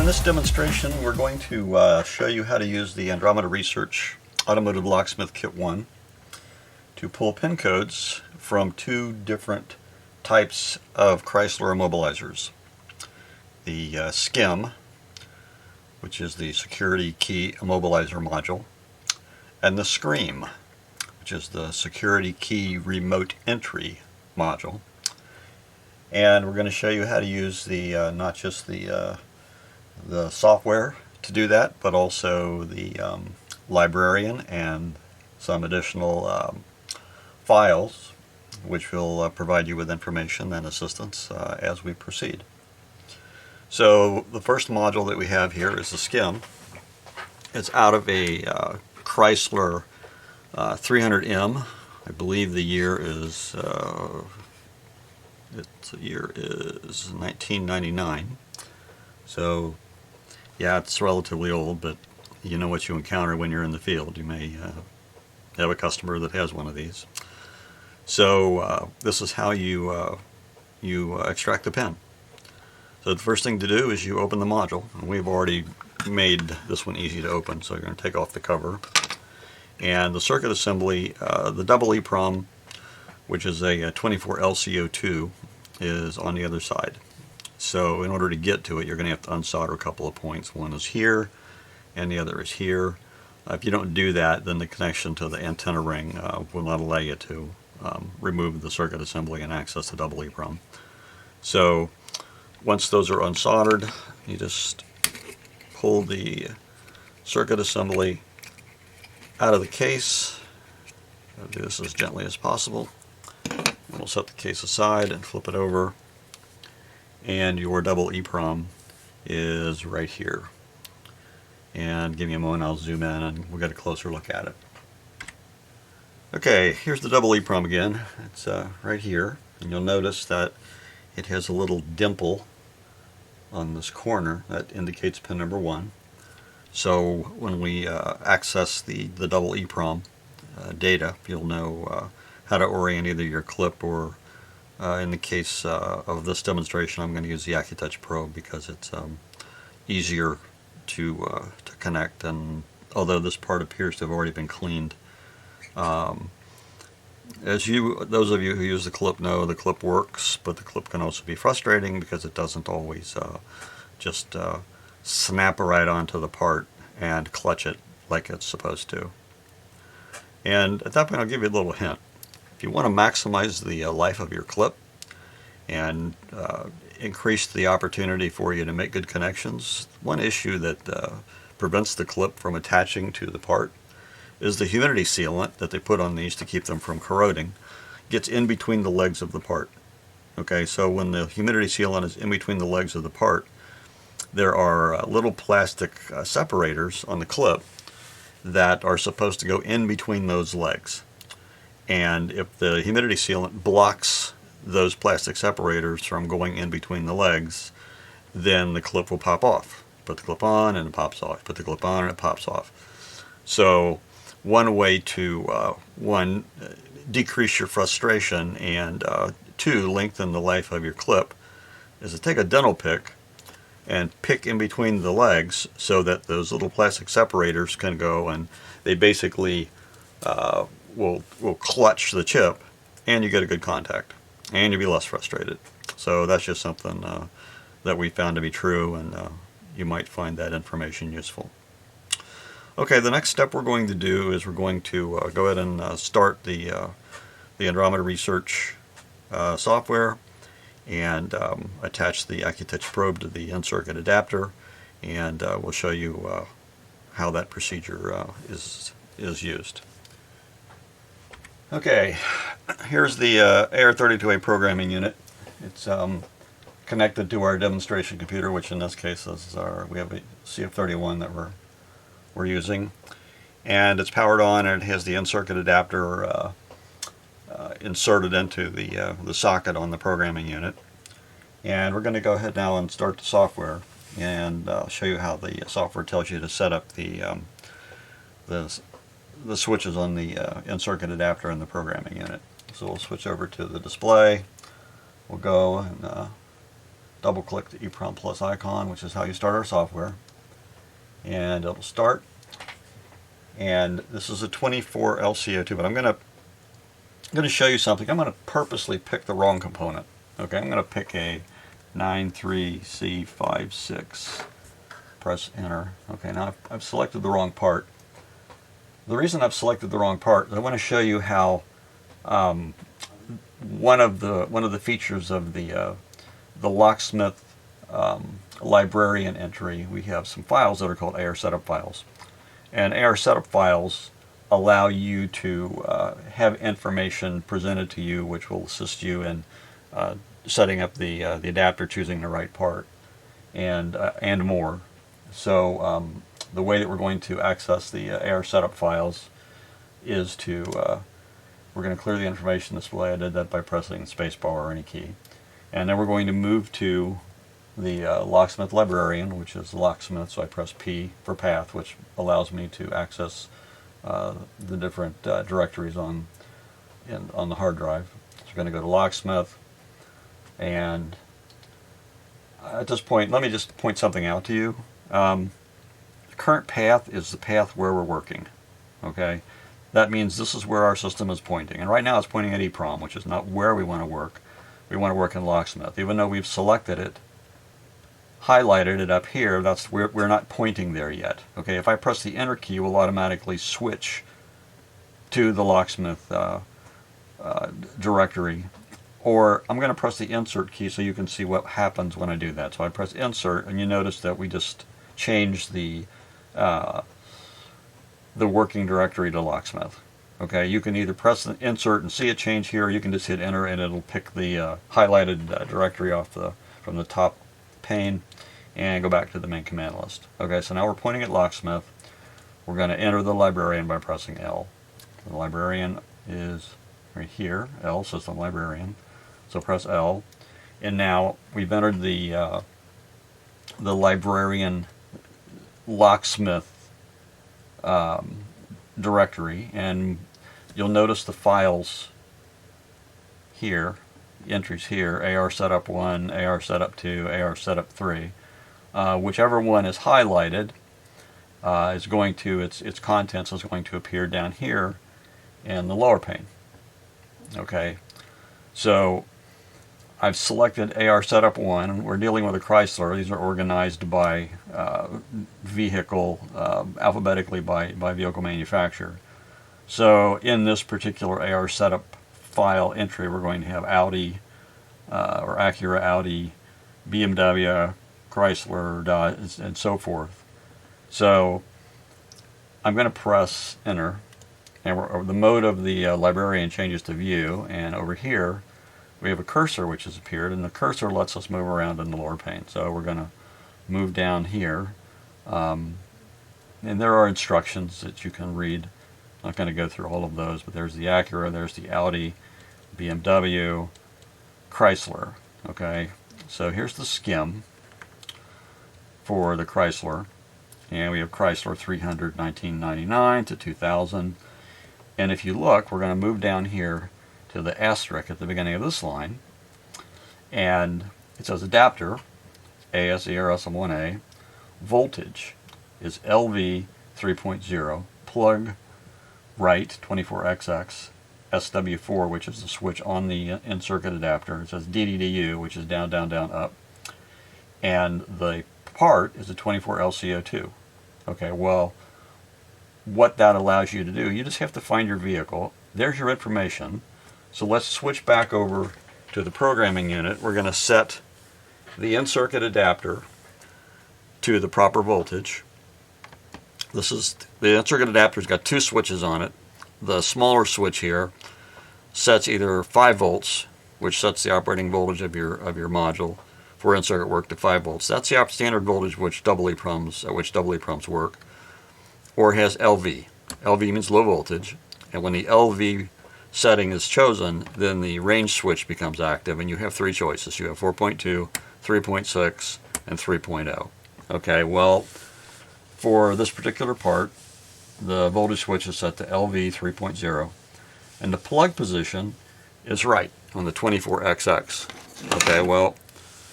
in this demonstration we're going to show you how to use the Andromeda Research Automotive Locksmith Kit 1 to pull pin codes from two different types of Chrysler immobilizers. The SKIM, which is the security key immobilizer module, and the SKREEM, which is the security key remote entry module. And we're going to show you how to use the not just the software to do that, but also the librarian and some additional files which will provide you with information and assistance as we proceed. So the first module that we have here is the SKIM. It's out of a Chrysler 300M. I believe the year is 1999. So yeah, it's relatively old, but you know what you encounter when you're in the field. You may have a customer that has one of these. So this is how you extract the pin. So the first thing to do is you open the module, and we've already made this one easy to open. So you're going to take off the cover, and the circuit assembly, the double eeprom, which is a 24LCO2, is on the other side. So in order to get to it, you're going to have to unsolder a couple of points. One is here, and the other is here. If you don't do that, then the connection to the antenna ring will not allow you to remove the circuit assembly and access the double eeprom. So once those are unsoldered, you just pull the circuit assembly out of the case. I'll do this as gently as possible. We'll set the case aside and flip it over, and your double eeprom is right here. And give me a moment, I'll zoom in and we'll get a closer look at it. Okay, here's the double eeprom again. It's right here, and you'll notice that it has a little dimple on this corner that indicates pin number 1. So when we access the double eeprom data, you'll know how to orient either your clip or, in the case of this demonstration, I'm going to use the AccuTouch probe because it's easier to connect. And although this part appears to have already been cleaned, those of you who use the clip know the clip works, but the clip can also be frustrating because it doesn't always just snap right onto the part and clutch it like it's supposed to. And at that point, I'll give you a little hint. If you want to maximize the life of your clip and increase the opportunity for you to make good connections, one issue that prevents the clip from attaching to the part is the humidity sealant that they put on these to keep them from corroding gets in between the legs of the part. Okay, so when the humidity sealant is in between the legs of the part, there are little plastic separators on the clip that are supposed to go in between those legs. And if the humidity sealant blocks those plastic separators from going in between the legs, then the clip will pop off. Put the clip on and it pops off. Put the clip on and it pops off. So one way to decrease your frustration and 2, lengthen the life of your clip is to take a dental pick and pick in between the legs so that those little plastic separators can go, and they basically will clutch the chip, and you get a good contact, and you'll be less frustrated. So that's just something that we found to be true, and you might find that information useful. Okay, the next step we're going to do is we're going to go ahead and start the Andromeda Research software and attach the AccuTouch probe to the in-circuit adapter, and we'll show you how that procedure is used. Okay, here's the AR32A programming unit. It's connected to our demonstration computer, which in this case is we have a CF31 that we're using, and it's powered on, and it has the in-circuit adapter inserted into the socket on the programming unit. And we're going to go ahead now and start the software, and show you how the software tells you to set up the switches on the in-circuit adapter in the programming unit. So we'll switch over to the display. We'll go and double click the eeprom plus icon, which is how you start our software, and it'll start. And this is a 24 LCO2, but I'm going to show you something. I'm going to purposely pick the wrong component. Okay, I'm going to pick a 93C56. Press enter. Okay, now I've selected the wrong part. The reason I've selected the wrong part is I want to show you how one of the features of the Locksmith librarian entry, we have some files that are called AR setup files. And AR setup files allow you to have information presented to you which will assist you in setting up the adapter, choosing the right part, and more. So the way that we're going to access the AR setup files is to we're going to clear the information display. I did that by pressing spacebar or any key. And then we're going to move to the Locksmith librarian, which is Locksmith, so I press P for path, which allows me to access the different directories on the hard drive. So we're going to go to Locksmith, and at this point, let me just point something out to you. The current path is the path where we're working. Okay, that means this is where our system is pointing, and right now it's pointing at eeprom, which is not where we want to work. We want to work in Locksmith, even though we've selected it, highlighted it up here. That's where we're not pointing there yet. Okay, if I press the enter key, we'll automatically switch to the Locksmith directory. Or I'm going to press the insert key so you can see what happens when I do that. So I press insert, and you notice that we just changed the working directory to Locksmith. Okay, you can either press the insert and see it change here, or you can just hit enter and it'll pick the highlighted directory off from the top pane and go back to the main command list. Okay, so now we're pointing at Locksmith. We're going to enter the librarian by pressing L. The librarian is right here, L, system librarian. So press L, and now we've entered the librarian Locksmith directory, and you'll notice the files here, the entries here, AR setup 1, AR setup 2, AR setup 3. Whichever one is highlighted is going to, its contents is going to appear down here in the lower pane. Okay, so I've selected AR setup 1. We're dealing with a Chrysler. These are organized by vehicle, alphabetically by vehicle manufacturer. So in this particular AR setup file entry, we're going to have Audi, or Acura, Audi, BMW, Chrysler, Dodge, and so forth. So I'm going to press enter, and the mode of the librarian changes to view, and over here we have a cursor which has appeared, and the cursor lets us move around in the lower pane. So we're going to move down here, and there are instructions that you can read. I'm not going to go through all of those, but there's the Acura, there's the Audi, BMW, Chrysler. Okay, so here's the SKIM for the Chrysler, and we have Chrysler 300 1999 to 2000. And if you look, we're going to move down here to the asterisk at the beginning of this line, and it says adapter, ASERSM1A, voltage is LV 3.0, plug right 24XX, SW4, which is the switch on the in-circuit adapter. It says DDDU, which is down, down, down, up, and the part is a 24 LCO2. Okay, well, what that allows you to do, you just have to find your vehicle. There's your information. So let's switch back over to the programming unit. We're going to set the in-circuit adapter to the proper voltage. This is the in-circuit adapter's got two switches on it. The smaller switch here sets either 5 volts, which sets the operating voltage of your module for in-circuit work to 5 volts. That's the standard voltage at which double EPROMs work, or it has LV. LV means low voltage, and when the LV setting is chosen, then the range switch becomes active, and you have 3 choices. You have 4.2, 3.6, and 3.0. Okay, well, for this particular part, the voltage switch is set to LV 3.0, and the plug position is right on the 24XX. Okay, well,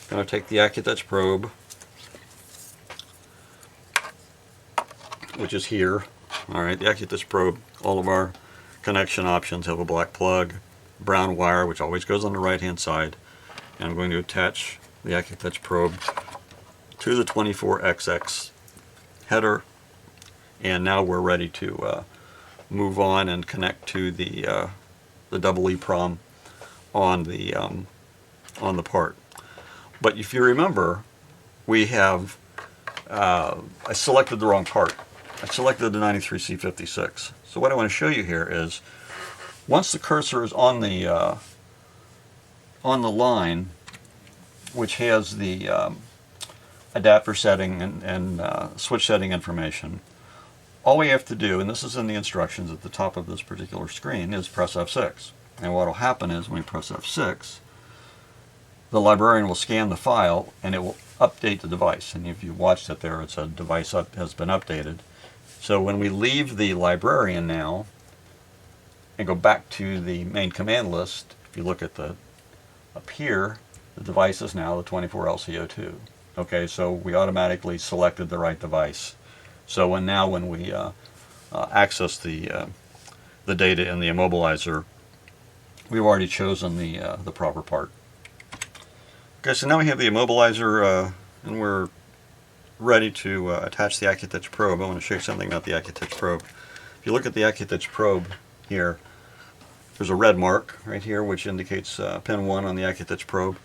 going to take the Accutouch probe, which is here. Alright, the Accutouch probe, all of our connection options have a black plug, brown wire, which always goes on the right hand side, and I'm going to attach the Accutouch probe to the 24XX header, and now we're ready to move on and connect to the double eeprom on the part. But if you remember, we have I selected the wrong part. I selected the 93C56. So what I want to show you here is, once the cursor is on the line, which has the adapter setting and switch setting information, all we have to do, and this is in the instructions at the top of this particular screen, is press F6. And what will happen is, when we press F6, the librarian will scan the file and it will update the device. And if you watched it there, it said device has been updated. So when we leave the librarian now and go back to the main command list, if you look at up here, the device is now the 24LCO2. Okay, so we automatically selected the right device. So when we access the data in the immobilizer, we've already chosen the proper part. Okay, so now we have the immobilizer and we're ready to attach the Accutouch probe. I want to show you something about the Accutouch probe. If you look at the Accutouch probe here, there's a red mark right here which indicates pin 1 on the Accutouch probe.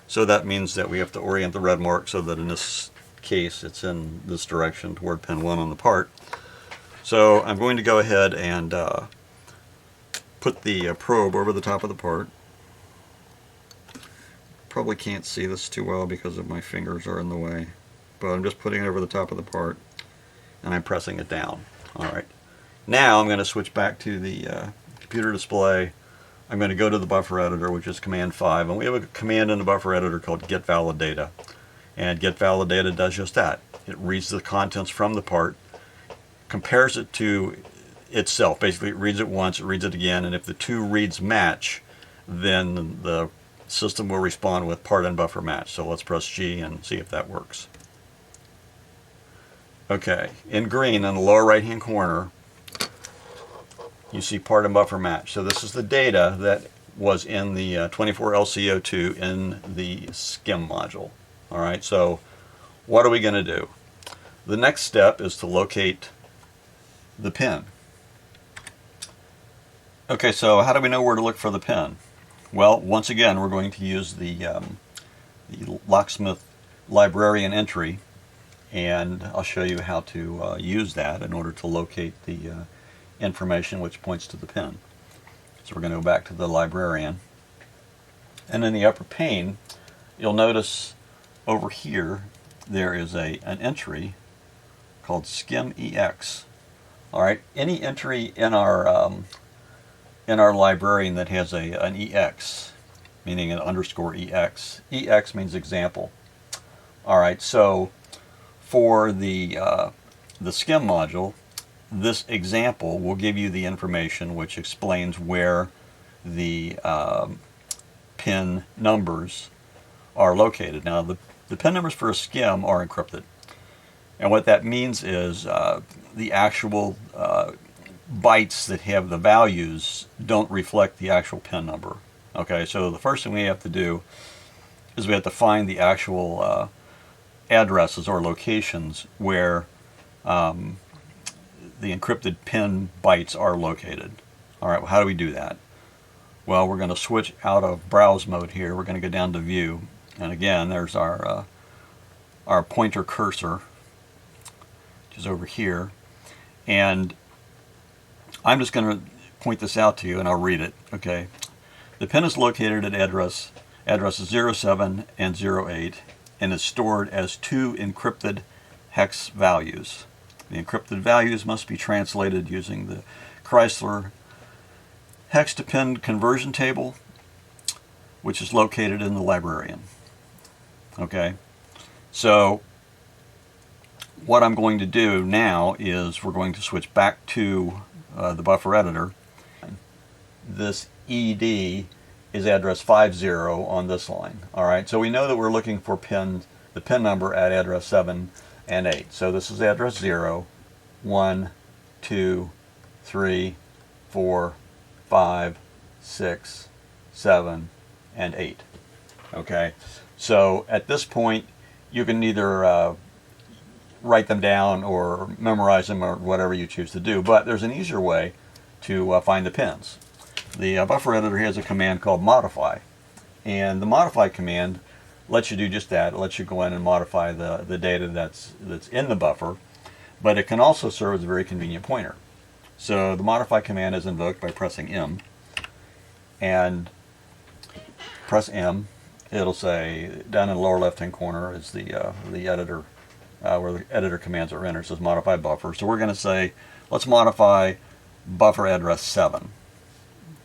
So that means that we have to orient the red mark so that in this case it's in this direction toward pin 1 on the part. So I'm going to go ahead and put the probe over the top of the part. Probably can't see this too well because of my fingers are in the way, but I'm just putting it over the top of the part and I'm pressing it down. Alright, now I'm going to switch back to the computer display. I'm going to go to the buffer editor, which is command 5, and we have a command in the buffer editor called get valid data, and get valid data does just that. It reads the contents from the part, compares it to itself. Basically, it reads it once, it reads it again, and if the two reads match, then the system will respond with part and buffer match. So let's press G and see if that works. Okay, in green in the lower right hand corner you see part and buffer match. So this is the data that was in the 24LCO2 in the SKIM module. Alright, so what are we going to do? The next step is to locate the pin. Okay, so how do we know where to look for the pin? Well, once again, we're going to use the Locksmith librarian entry, and I'll show you how to use that in order to locate the information which points to the pin. So we're going to go back to the librarian, and in the upper pane, you'll notice over here there is an entry called SKIM EX. All right, any entry in our librarian that has an EX, meaning an underscore EX. EX means example. All right, so for the SKIM module, this example will give you the information which explains where the pin numbers are located. Now, the pin numbers for a SKIM are encrypted, and what that means is the actual bytes that have the values don't reflect the actual pin number. Okay, so the first thing we have to do is we have to find the actual addresses or locations where the encrypted pin bytes are located. Alright, well, how do we do that? Well, we're going to switch out of browse mode here. We're going to go down to view, and again there's our pointer cursor, which is over here, and I'm just going to point this out to you and I'll read it. Okay, the pin is located at addresses 07 and 08 and is stored as 2 encrypted hex values. The encrypted values must be translated using the Chrysler hex to pin conversion table, which is located in the librarian. Okay, so what I'm going to do now is we're going to switch back to the buffer editor. This ED is address 50 on this line. All right, so we know that we're looking for the pin number at address 7 and 8. So this is address 0, 1, 2, 3, 4, 5, 6, 7, and 8. Okay, so at this point you can either write them down or memorize them or whatever you choose to do, but there's an easier way to find the pins. The buffer editor has a command called modify, and the modify command lets you do just that. It lets you go in and modify the data that's in the buffer, but it can also serve as a very convenient pointer. So the modify command is invoked by pressing M, and press M. It'll say down in the lower left hand corner is the editor where the editor commands are entered. It says modify buffer. So we're going to say let's modify buffer address 7.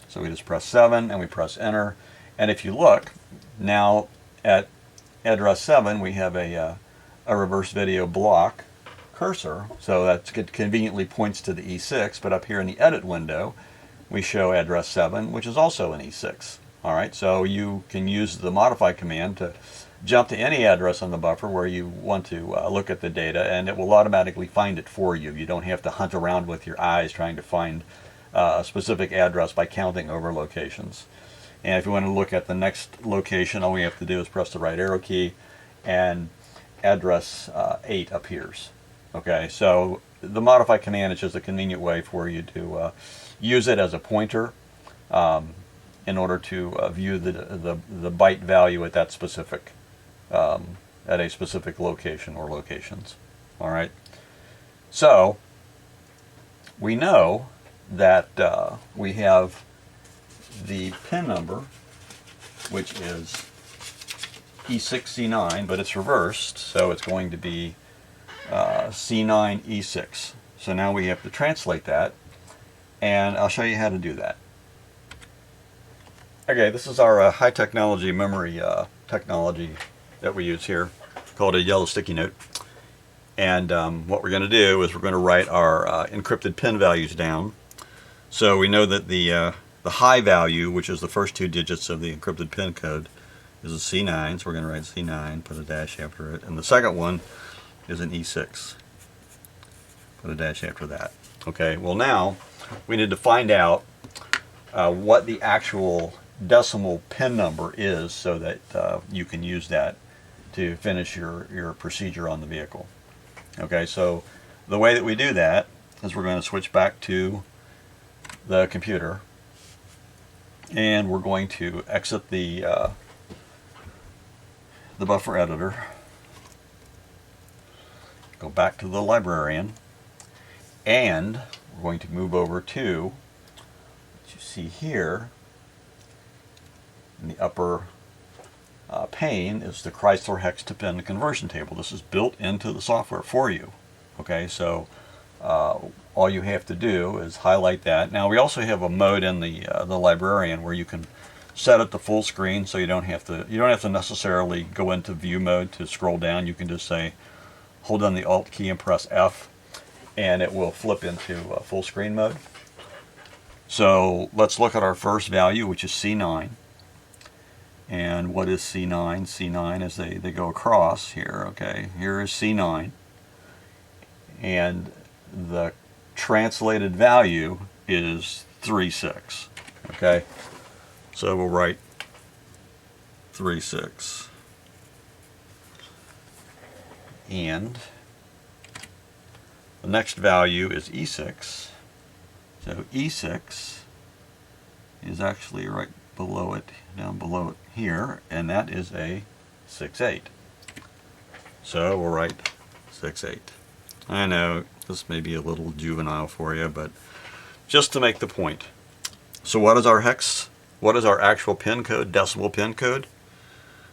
So we just press 7 and we press enter, and if you look now at address 7 we have a reverse video block cursor, so that conveniently points to the E6, but up here in the edit window we show address 7, which is also an E6. Alright, so you can use the modify command to jump to any address on the buffer where you want to look at the data, and it will automatically find it for you. You don't have to hunt around with your eyes trying to find a specific address by counting over locations. And if you want to look at the next location, all we have to do is press the right arrow key and address 8 appears. Okay, so the modify command is just a convenient way for you to use it as a pointer in order to view the byte value at that specific at a specific location or locations. All right, so we know that we have the pin number, which is E6C9, but it's reversed, so it's going to be C9E6. So now we have to translate that, and I'll show you how to do that. Okay, this is our high technology memory technology that we use here, called a yellow sticky note. And what we're going to do is we're going to write our encrypted pin values down. So we know that the high value, which is the first 2 digits of the encrypted pin code, is a C9. So we're going to write C9, put a dash after it. And the second one is an E6. Put a dash after that. Okay, well now we need to find out what the actual decimal pin number is so that you can use that to finish your procedure on the vehicle. Okay, so the way that we do that is we're going to switch back to the computer, and we're going to exit the buffer editor, go back to the librarian, and we're going to move over to what you see here in the upper pane is the Chrysler hex to pin conversion table. This is built into the software for you. Okay, so all you have to do is highlight that. Now we also have a mode in the librarian where you can set it to full screen, so you don't have to necessarily go into view mode to scroll down. You can just say hold down the Alt key and press F, and it will flip into full screen mode. So let's look at our first value, which is C9. And what is C9? C9 is they go across here. Okay, here is C9, and the translated value is 36. Okay, so we'll write 36, and the next value is E6. So E6 is actually right below it, down below it here, and that is a 6-8. So we'll write 6-8. I know this may be a little juvenile for you, but just to make the point. So what is our hex? What is our actual pin code, decimal pin code?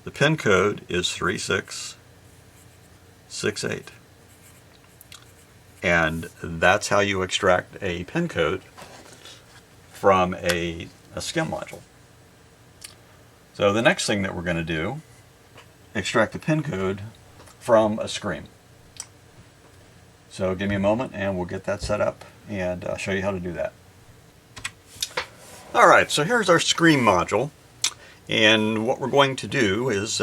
The pin code is 3668. And that's how you extract a pin code from a SKIM module. So the next thing that we're going to do, extract the pin code from a SKREEM. So give me a moment and we'll get that set up and show you how to do that. Alright, so here's our SKREEM module. And what we're going to do is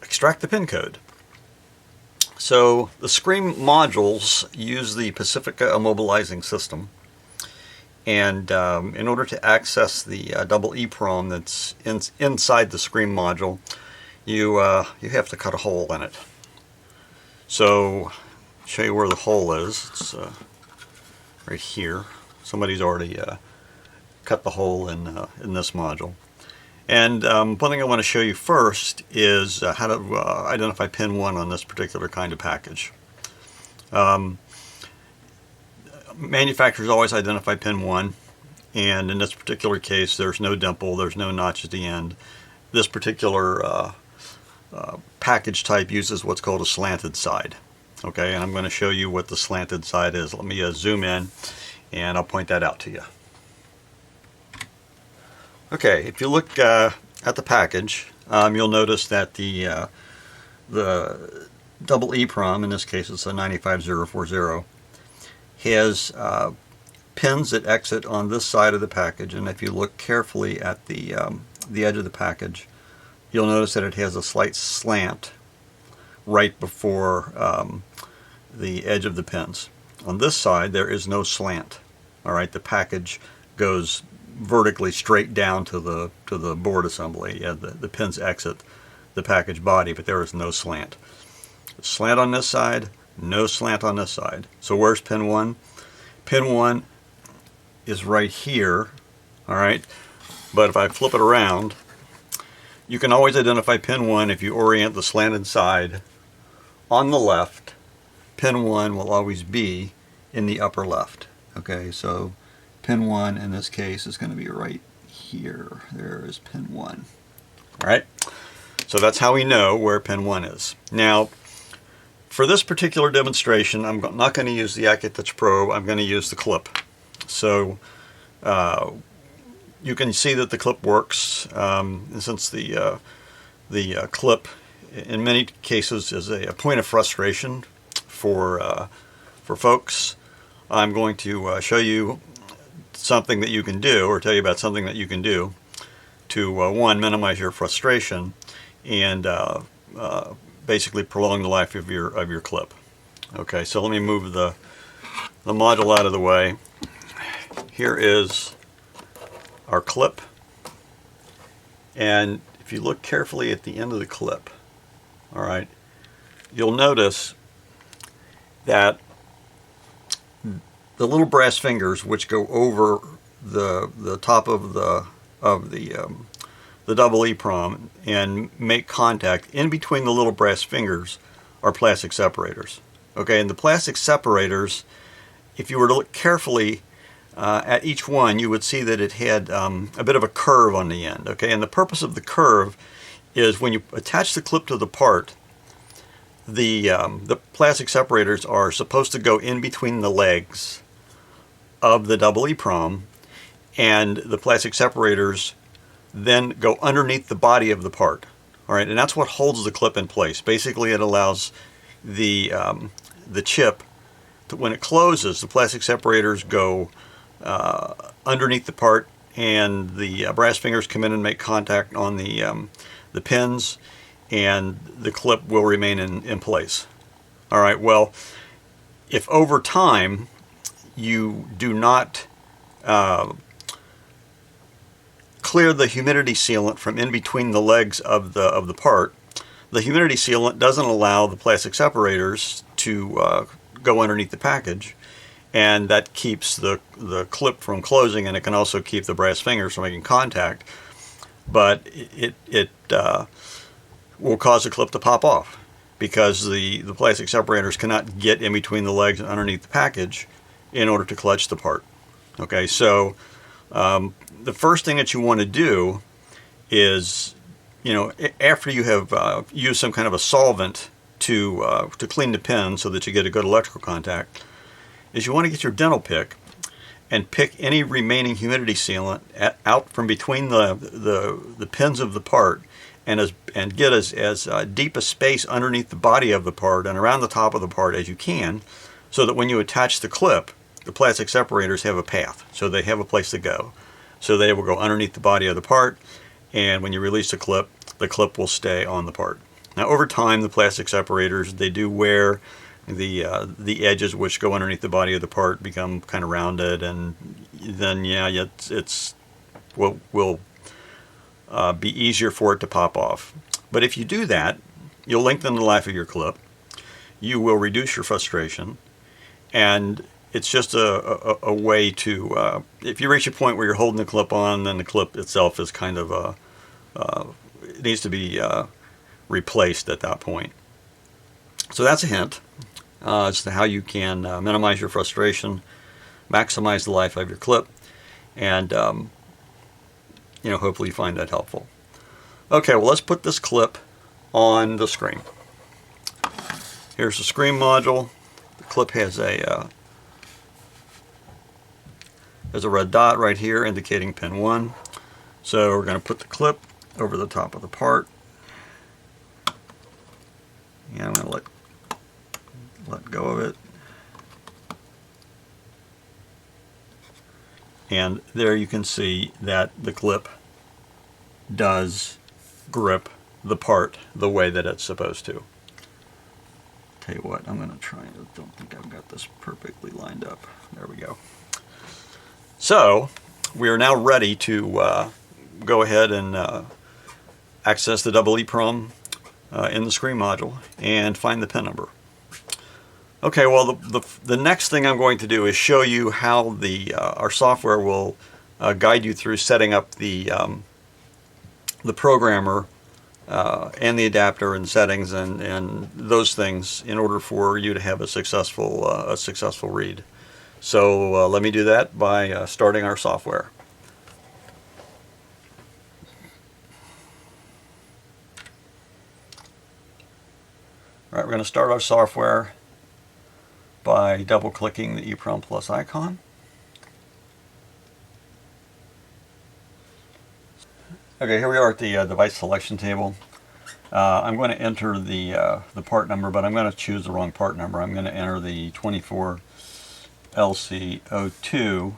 extract the pin code. So the SKREEM modules use the Pacifica immobilizing system, and in order to access the double eeprom that's inside the SKREEM module, you have to cut a hole in it. So I'll show you where the hole is. It's right here. Somebody's already cut the hole in this module. And one thing I want to show you first is how to identify pin 1 on this particular kind of package. Manufacturers always identify pin 1, and in this particular case there's no dimple, there's no notch at the end. This particular package type uses what's called a slanted side. Okay, and I'm going to show you what the slanted side is. Let me zoom in and I'll point that out to you. Okay, if you look at the package, you'll notice that the double eeprom, in this case it's a 95040, has pins that exit on this side of the package, and if you look carefully at the edge of the package, you'll notice that it has a slight slant right before the edge of the pins. On this side there is no slant. Alright, the package goes vertically straight down to the board assembly. Yeah, the pins exit the package body, but there is no slant. Slant on this side, no slant on this side. So where's pin 1? Pin 1 is right here. Alright, but if I flip it around, you can always identify pin 1 if you orient the slanted side on the left. Pin 1 will always be in the upper left. Okay, so pin 1 in this case is going to be right here. There is pin 1. Alright, so that's how we know where pin 1 is. Now, for this particular demonstration, I'm not going to use the AccuTouch probe, I'm going to use the clip. So, you can see that the clip works, and since the clip in many cases is a point of frustration for folks, I'm going to show you something that you can do, or tell you about something that you can do to one, minimize your frustration, and basically prolong the life of your clip. Okay, so let me move the module out of the way. Here is our clip, and if you look carefully at the end of the clip, all right, you'll notice that the little brass fingers which go over the top of the double eeprom and make contact in between the little brass fingers are plastic separators. Okay, and the plastic separators, if you were to look carefully at each one, you would see that it had a bit of a curve on the end. Okay, and the purpose of the curve is when you attach the clip to the part, the plastic separators are supposed to go in between the legs of the double eeprom, and the plastic separators then go underneath the body of the part. All right, and that's what holds the clip in place. Basically, it allows the chip to, when it closes, the plastic separators go underneath the part, and the brass fingers come in and make contact on the pins, and the clip will remain in place. All right, well, if over time you do not clear the humidity sealant from in between the legs of the part, the humidity sealant doesn't allow the plastic separators to go underneath the package, and that keeps the clip from closing, and it can also keep the brass fingers from making contact, but it will cause the clip to pop off because the plastic separators cannot get in between the legs and underneath the package in order to clutch the part. Okay, so the first thing that you want to do is, after you have used some kind of a solvent to clean the pin so that you get a good electrical contact, is you want to get your dental pick and pick any remaining humidity sealant out from between the pins of the part, and get as deep a space underneath the body of the part and around the top of the part as you can, so that when you attach the clip, the plastic separators have a path, so they have a place to go. So they will go underneath the body of the part, and when you release the clip will stay on the part. Now over time, the plastic separators, they do wear. The edges which go underneath the body of the part become kind of rounded, and then yeah, it's will be easier for it to pop off. But if you do that, you'll lengthen the life of your clip, you will reduce your frustration, and it's just a way to, if you reach a point where you're holding the clip on, then the clip itself is kind of, it needs to be replaced at that point. So that's a hint as to how you can minimize your frustration, maximize the life of your clip, and you know, hopefully you find that helpful. Okay, well, let's put this clip on the SKREEM. Here's the SKREEM module. The clip has a there's a red dot right here indicating pin 1. So we're going to put the clip over the top of the part, and I'm going to let go of it. And there you can see that the clip does grip the part the way that it's supposed to. Tell you what, I'm going to try. I don't think I've got this perfectly lined up. There we go. So we are now ready to go ahead and access the double eeprom in the SKREEM module and find the pin number. Okay, well, the next thing I'm going to do is show you how our software will guide you through setting up the programmer and the adapter and settings and those things in order for you to have a successful read. So let me do that by starting our software. All right, we're going to start our software by double-clicking the eeprom plus icon. Okay, here we are at the device selection table. I'm going to enter the part number, but I'm going to choose the wrong part number. I'm going to enter the 24LC02,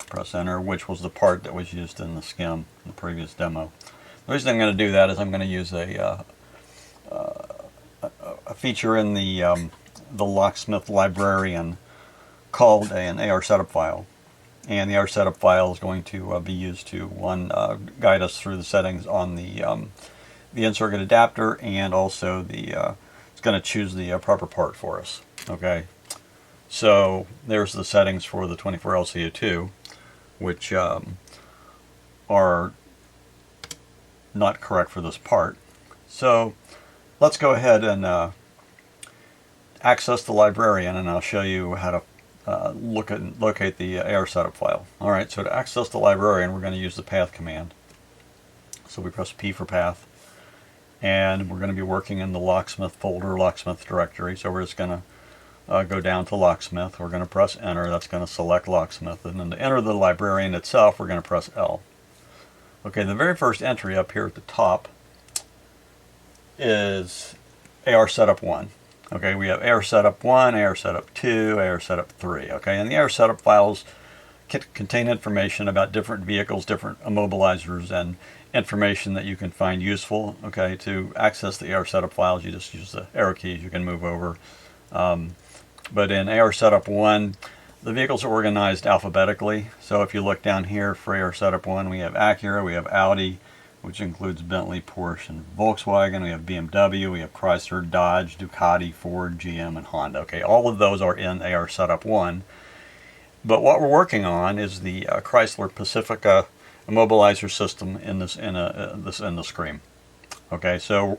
press enter, which was the part that was used in the SKIM in the previous demo. The reason I'm going to do that is I'm going to use a feature in the Locksmith librarian called an AR setup file, and the AR setup file is going to be used to guide us through the settings on the in-circuit adapter, and also it's going to choose the proper part for us. Okay, so there's the settings for the 24LC02, which are not correct for this part. So let's go ahead and access the librarian, and I'll show you how to locate the AR setup file. Alright, so to access the librarian, we're going to use the path command. So we press P for path, and we're going to be working in the Locksmith folder, Locksmith directory. So we're just going to go down to Locksmith. We're going to press enter. That's going to select Locksmith, and then to enter the librarian itself, we're going to press L. Okay, the very first entry up here at the top is AR setup 1. Okay, we have AR setup 1, AR setup 2, AR setup 3. Okay, and the AR setup files contain information about different vehicles, different immobilizers, and information that you can find useful. Okay, to access the AR setup files, you just use the arrow keys. You can move over. But in AR setup 1, the vehicles are organized alphabetically. So if you look down here for AR setup 1, we have Acura, we have Audi, which includes Bentley, Porsche, and Volkswagen. We have BMW, we have Chrysler, Dodge, Ducati, Ford, GM, and Honda. Okay, all of those are in AR Setup 1. But what we're working on is the Chrysler Pacifica immobilizer system in the SKREEM. Okay, so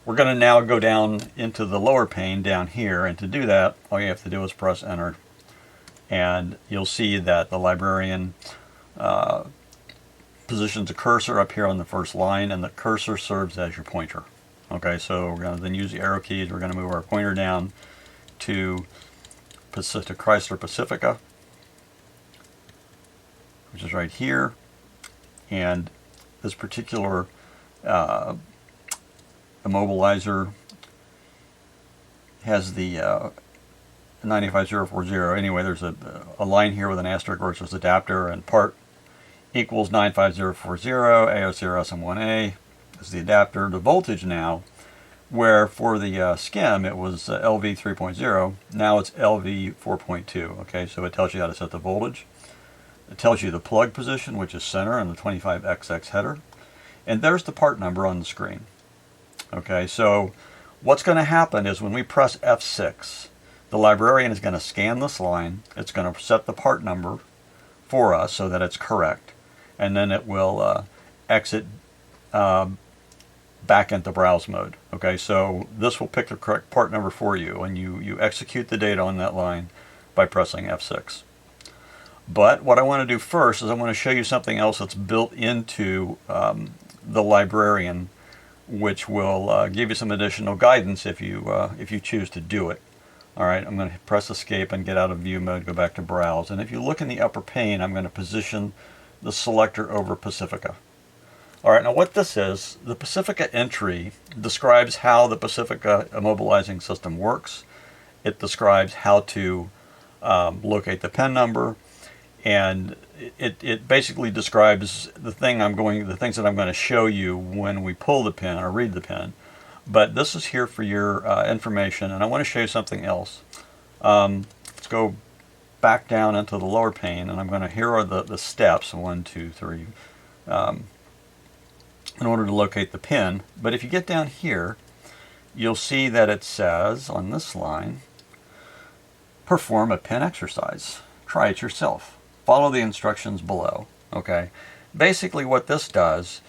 we're going to now go down into the lower pane down here, and to do that, all you have to do is press enter, and you'll see that the librarian positions a cursor up here on the first line, and the cursor serves as your pointer. Okay, so we're going to then use the arrow keys. We're going to move our pointer down to Chrysler Pacifica, which is right here, and this particular immobilizer has the 95040. Anyway, there's a line here with an asterisk where it says adapter and part, equals 95040, A0 SM1A is the adapter. The voltage now, where for the SKIM it was LV 3.0, now it's LV 4.2. Okay, so it tells you how to set the voltage. It tells you the plug position, which is center, and the 25XX header. And there's the part number on the screen. Okay, so what's going to happen is when we press F6, the librarian is going to scan this line. It's going to set the part number for us so that it's correct. And then it will exit back into browse mode. Okay, so this will pick the correct part number for you, and you execute the data on that line by pressing F6. But what I want to do first is I want to show you something else that's built into the librarian, which will give you some additional guidance if you choose to do it. All right, I'm going to press escape and get out of view mode, go back to browse. And if you look in the upper pane, I'm going to position the selector over Pacifica. All right, now what this is, the Pacifica entry describes how the Pacifica immobilizing system works. It describes how to locate the PIN number, and it basically describes the things that I'm going to show you when we pull the pin or read the pin. But this is here for your information, and I want to show you something else. Let's go back down into the lower pane, and I'm going to, here are the steps, 1, 2, 3, in order to locate the pin. But if you get down here, you'll see that it says on this line, perform a pin exercise. Try it yourself. Follow the instructions below. Okay. Basically what this does,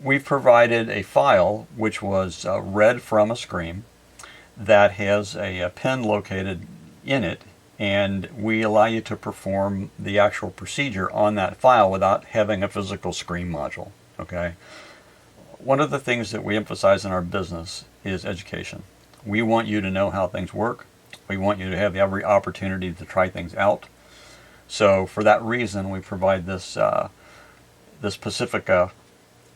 we've provided a file which was read from a SKREEM that has a pin located in it, and we allow you to perform the actual procedure on that file without having a physical SKREEM module. Okay. One of the things that we emphasize in our business is education. We want you to know how things work. We want you to have every opportunity to try things out. So for that reason, we provide this this Pacifica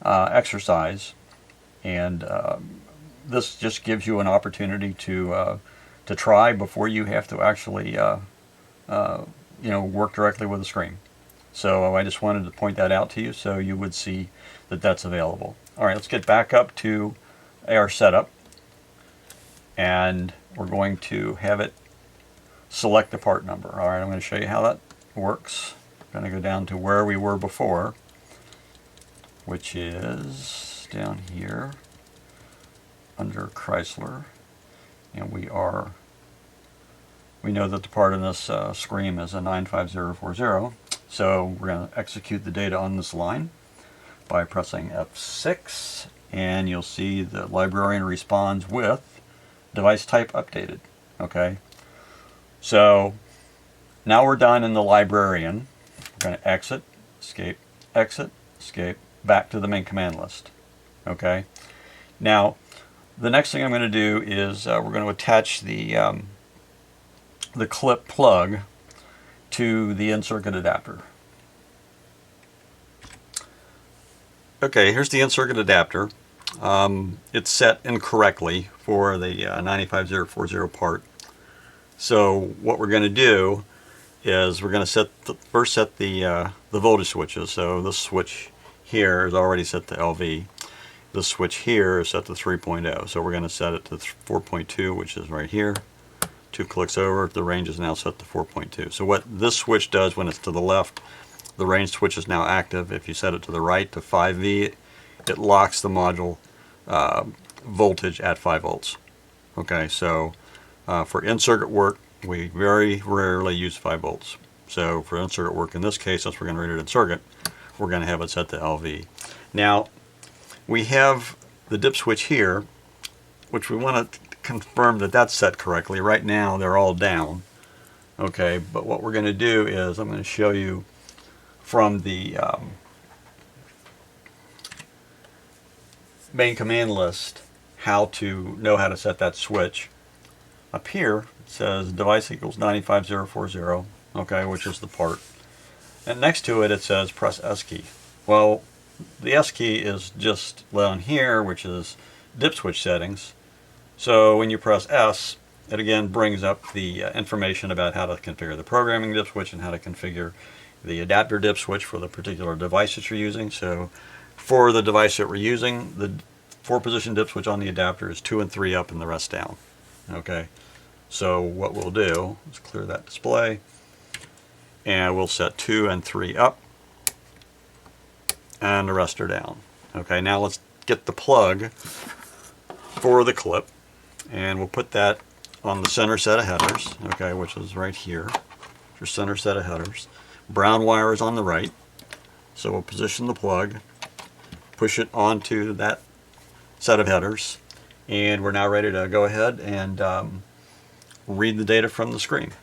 exercise, and this just gives you an opportunity to try before you have to actually work directly with a SKREEM. So I just wanted to point that out to you so you would see that that's available. All right, let's get back up to our setup, and we're going to have it select the part number. All right, I'm going to show you how that works. I'm going to go down to where we were before, which is down here under Chrysler, and we know that the part in this SKREEM is a 95040, so we're going to execute the data on this line by pressing F6, and you'll see the librarian responds with device type updated. Okay, so now we're done in the librarian. We're going to exit, escape, back to the main command list. Okay, now the next thing I'm going to do is we're going to attach the clip plug to the in-circuit adapter. Okay, here's the in-circuit adapter. It's set incorrectly for the 95040 part. So what we're going to do is we're going to first set the voltage switches. So this switch here is already set to LV. This switch here is set to 3.0. So we're going to set it to 4.2, which is right here. 2 clicks over, the range is now set to 4.2. So what this switch does when it's to the left, the range switch is now active. If you set it to the right to 5V, it locks the module voltage at 5 volts. Okay, so for in-circuit work, we very rarely use 5 volts. So for in-circuit work, in this case, since we're going to read it in circuit, we're going to have it set to LV. Now, we have the dip switch here, which we want to confirm that that's set correctly. Right now, they're all down. Okay, but what we're going to do is I'm going to show you from the main command list how to know how to set that switch. Up here it says device equals 95040, okay, which is the part, and next to it it says press S key. Well, the S key is just down here, which is dip switch settings. So when you press S, it again brings up the information about how to configure the programming dip switch and how to configure the adapter dip switch for the particular device that you're using. So for the device that we're using, the 4-position dip switch on the adapter is 2 and 3 up and the rest down. Okay, so what we'll do is clear that display, and we'll set 2 and 3 up and the rest are down. Okay, now let's get the plug for the clip, and we'll put that on the center set of headers, okay, which is right here, your center set of headers. Brown wire is on the right, so we'll position the plug, push it onto that set of headers, and we're now ready to go ahead and read the data from the screen.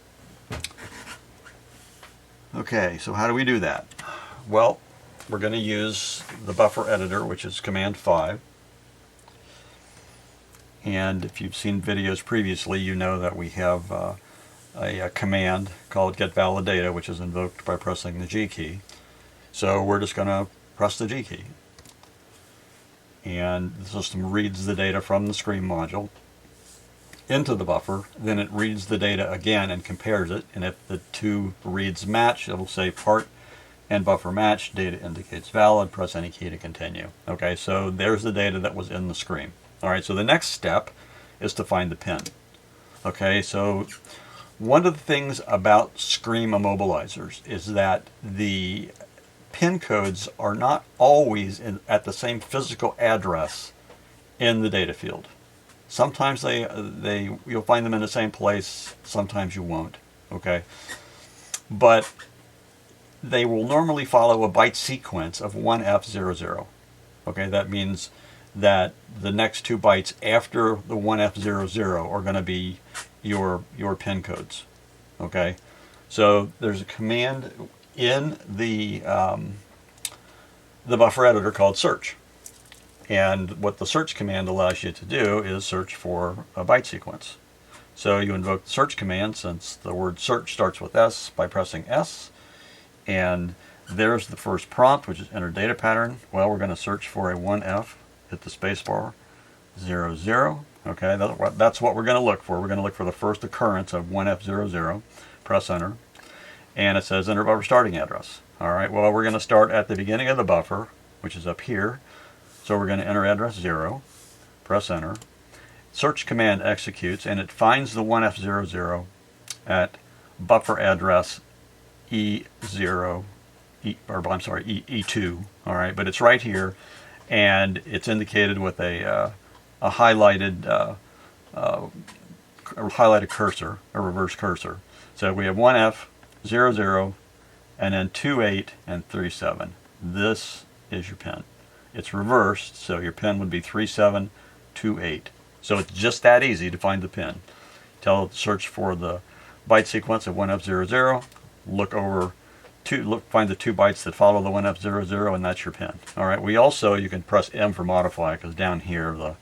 Okay, so how do we do that? Well, we're going to use the buffer editor, which is Command 5. And if you've seen videos previously, you know that we have a command called get valid data, which is invoked by pressing the G key. So we're just going to press the G key. And the system reads the data from the SCREEM module into the buffer. Then it reads the data again and compares it. And if the two reads match, it will say part and buffer match, data indicates valid, press any key to continue. Okay, so there's the data that was in the SCREEM. Alright, so the next step is to find the PIN. Okay, so one of the things about SCREEM immobilizers is that the PIN codes are not always at the same physical address in the data field. Sometimes you'll find them in the same place, sometimes you won't. Okay, but they will normally follow a byte sequence of 1F00. Okay, that means that the next 2 bytes after the 1F00 are going to be your PIN codes. Okay, so there's a command in the buffer editor called search, and what the search command allows you to do is search for a byte sequence. So you invoke the search command, since the word search starts with S, by pressing S. And there's the first prompt, which is enter data pattern. Well, we're going to search for a 1F, hit the space bar, 00. Okay, that's what we're going to look for. We're going to look for the first occurrence of 1F00, press enter, and it says enter buffer starting address. Alright, well, we're going to start at the beginning of the buffer, which is up here. So we're going to enter address 0, press enter. Search command executes, and it finds the 1F00 at buffer address E2, all right, but it's right here, and it's indicated with a highlighted cursor, a reverse cursor. So we have 1F00, and then 28 and 37. This is your PIN. It's reversed, so your PIN would be 3728. So it's just that easy to find the PIN. Tell it to search for the byte sequence of 1F00. Find the 2 bytes that follow the 1F00, and that's your PIN. All right. You can press M for modify, because down here the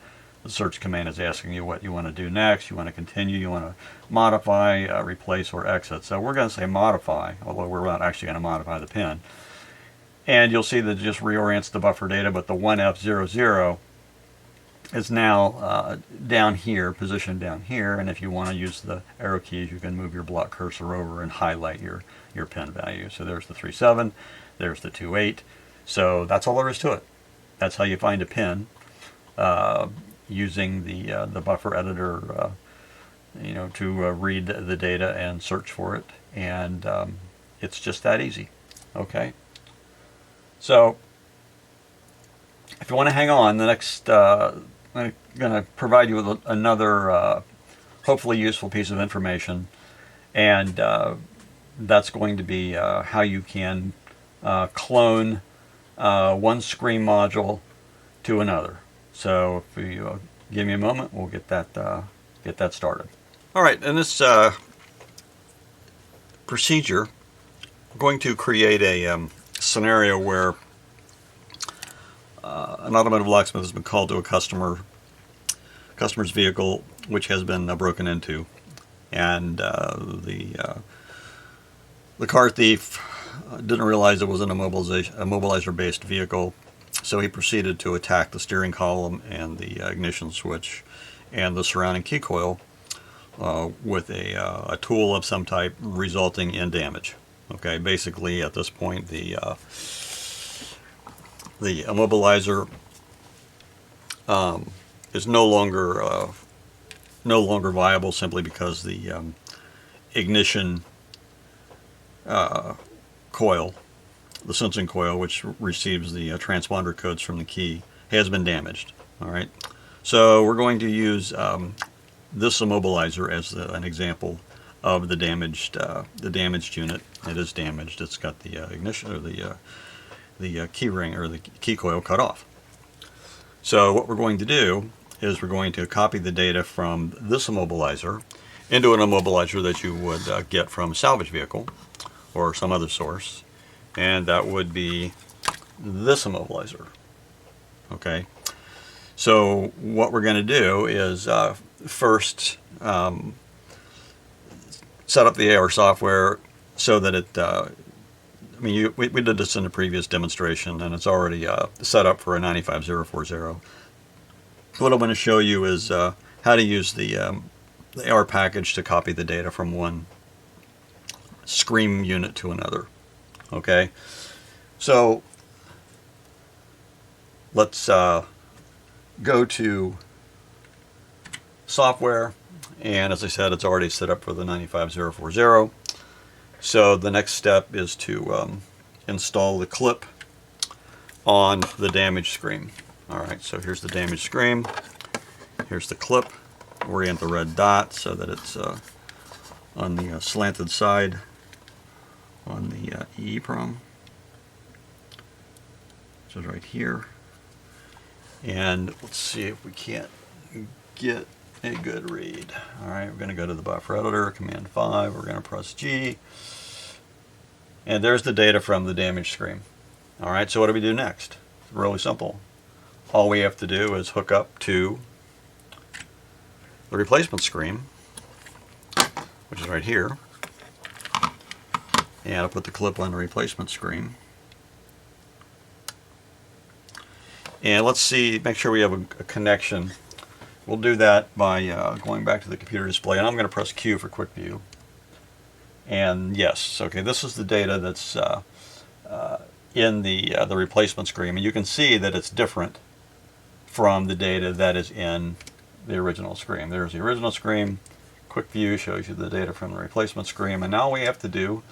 search command is asking you what you want to do next. You want to continue, you want to modify, replace, or exit. So we're going to say modify, although we're not actually going to modify the PIN. And you'll see that it just reorients the buffer data, but the 1F00 is now down here, positioned down here, and if you want to use the arrow keys, you can move your block cursor over and highlight your PIN value. So there's the 37, there's the 28. So that's all there is to it. That's how you find a PIN using the buffer editor, to read the data and search for it, and it's just that easy. Okay. So if you want to hang on, the next I'm going to provide you with another hopefully useful piece of information, and that's going to be how you can clone one SCREEM module to another. So if you give me a moment, we'll get that started. All right, in this procedure, I'm going to create a scenario where an automotive locksmith has been called to a customer's vehicle, which has been broken into, and the car thief didn't realize it was an immobilizer-based vehicle, so he proceeded to attack the steering column and the ignition switch and the surrounding key coil with a tool of some type, resulting in damage. Okay, basically at this point the immobilizer is no longer viable, simply because the ignition coil, the sensing coil, which receives the transponder codes from the key, has been damaged. All right, so we're going to use this immobilizer as an example of the damaged unit. It is damaged. It's got the ignition, or the key ring, or the key coil cut off. So what we're going to do is we're going to copy the data from this immobilizer into an immobilizer that you would get from a salvage vehicle or some other source, and that would be this immobilizer. Okay, so what we're going to do is first set up the AR software so that it we did this in a previous demonstration, and it's already set up for a 95040. What I'm going to show you is how to use the AR package to copy the data from one SKREEM unit to another. Okay, so let's go to software, and as I said, it's already set up for the 95040. So the next step is to install the clip on the damaged SKREEM. Alright, so here's the damaged SKREEM. Here's the clip. Orient the red dot so that it's on the slanted side on the eeprom, which is right here. And let's see if we can't get a good read. Alright, we're going to go to the buffer editor, Command 5, we're going to press G, and there's the data from the damaged SKREEM. Alright, so what do we do next? It's really simple. All we have to do is hook up to the replacement SKREEM, which is right here, and I'll put the clip on the replacement SKREEM. And let's see, make sure we have a connection. We'll do that by going back to the computer display, and I'm going to press Q for quick view. And yes, okay, this is the data that's in the replacement SKREEM, and you can see that it's different from the data that is in the original SKREEM. There's the original SKREEM. Quick view shows you the data from the replacement SKREEM, and now all we have to do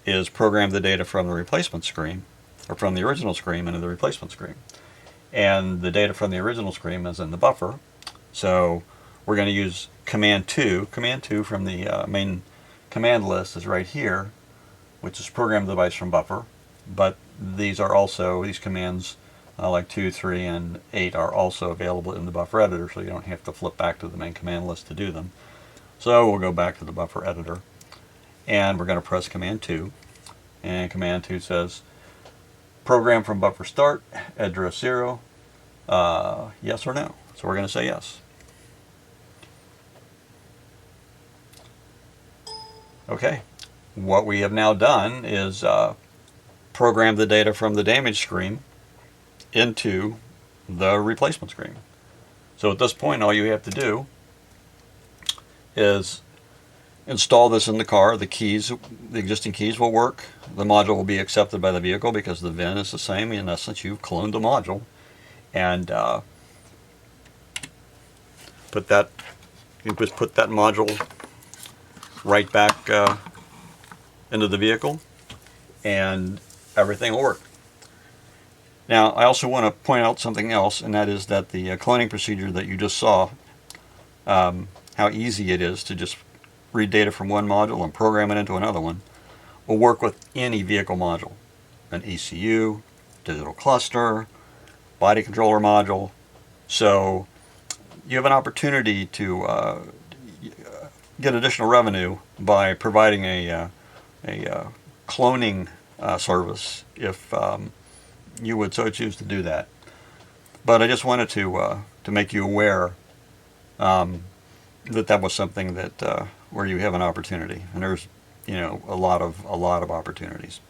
is program the data from the replacement SKREEM, or from the original SKREEM into the replacement SKREEM. And the data from the original SKREEM is in the buffer, so we're going to use Command 2. Command 2 from the main command list is right here, which is program the device from buffer, but these are also, these commands like 2, 3, and 8 are also available in the buffer editor, so you don't have to flip back to the main command list to do them. So we'll go back to the buffer editor, and we're going to press Command 2, and Command 2 says program from buffer start, address 0, yes or no. So we're going to say yes. Okay, what we have now done is program the data from the damaged SKREEM into the replacement SKREEM. So at this point, all you have to do is install this in the car. The keys, the existing keys will work. The module will be accepted by the vehicle because the VIN is the same. In essence, you've cloned the module, and you just put that module right back into the vehicle, and everything will work. Now, I also want to point out something else, and that is that the cloning procedure that you just saw, how easy it is to just read data from one module and program it into another one, will work with any vehicle module. An ECU, digital cluster, body controller module. So you have an opportunity to get additional revenue by providing a cloning service if you would so choose to do that. But I just wanted to make you aware that was something that where you have an opportunity, and there's a lot of opportunities.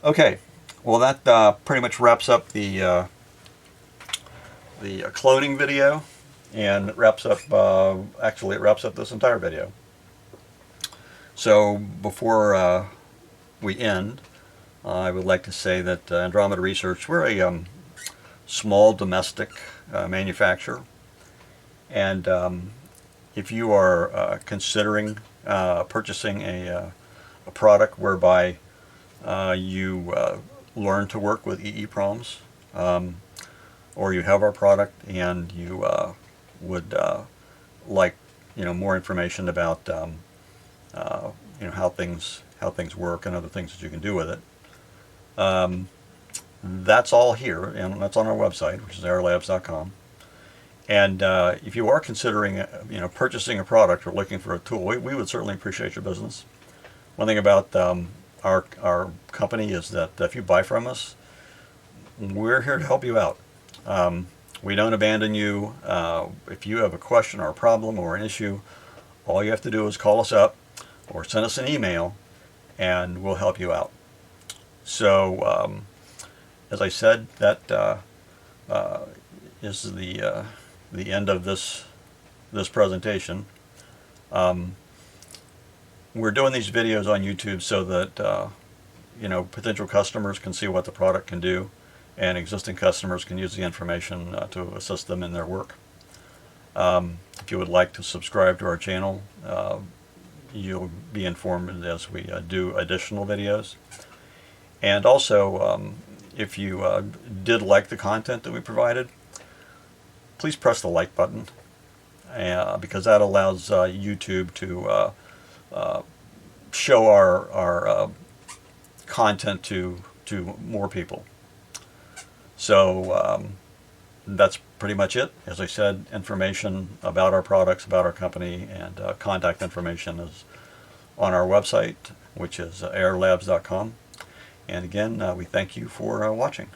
Okay, well that pretty much wraps up the cloning video, and it wraps up actually it wraps up this entire video. So before we end, I would like to say that Andromeda Research, we're a small domestic manufacturer, and if you are considering purchasing a product whereby you learn to work with eeproms, or you have our product and you would like more information about how things work and other things that you can do with it. That's all here, and that's on our website, which is airlabs.com. And if you are considering purchasing a product or looking for a tool, we would certainly appreciate your business. One thing about our company is that if you buy from us, we're here to help you out. We don't abandon you. If you have a question or a problem or an issue, all you have to do is call us up or send us an email, and we'll help you out. So, as I said, that is the end of this presentation. We're doing these videos on YouTube so that potential customers can see what the product can do, and existing customers can use the information to assist them in their work. If you would like to subscribe to our channel, you'll be informed as we do additional videos. And also, if you did like the content that we provided, please press the like button, because that allows YouTube to show our content to more people. So that's pretty much it. As I said, information about our products, about our company, and contact information is on our website, which is airlabs.com. And again, we thank you for watching.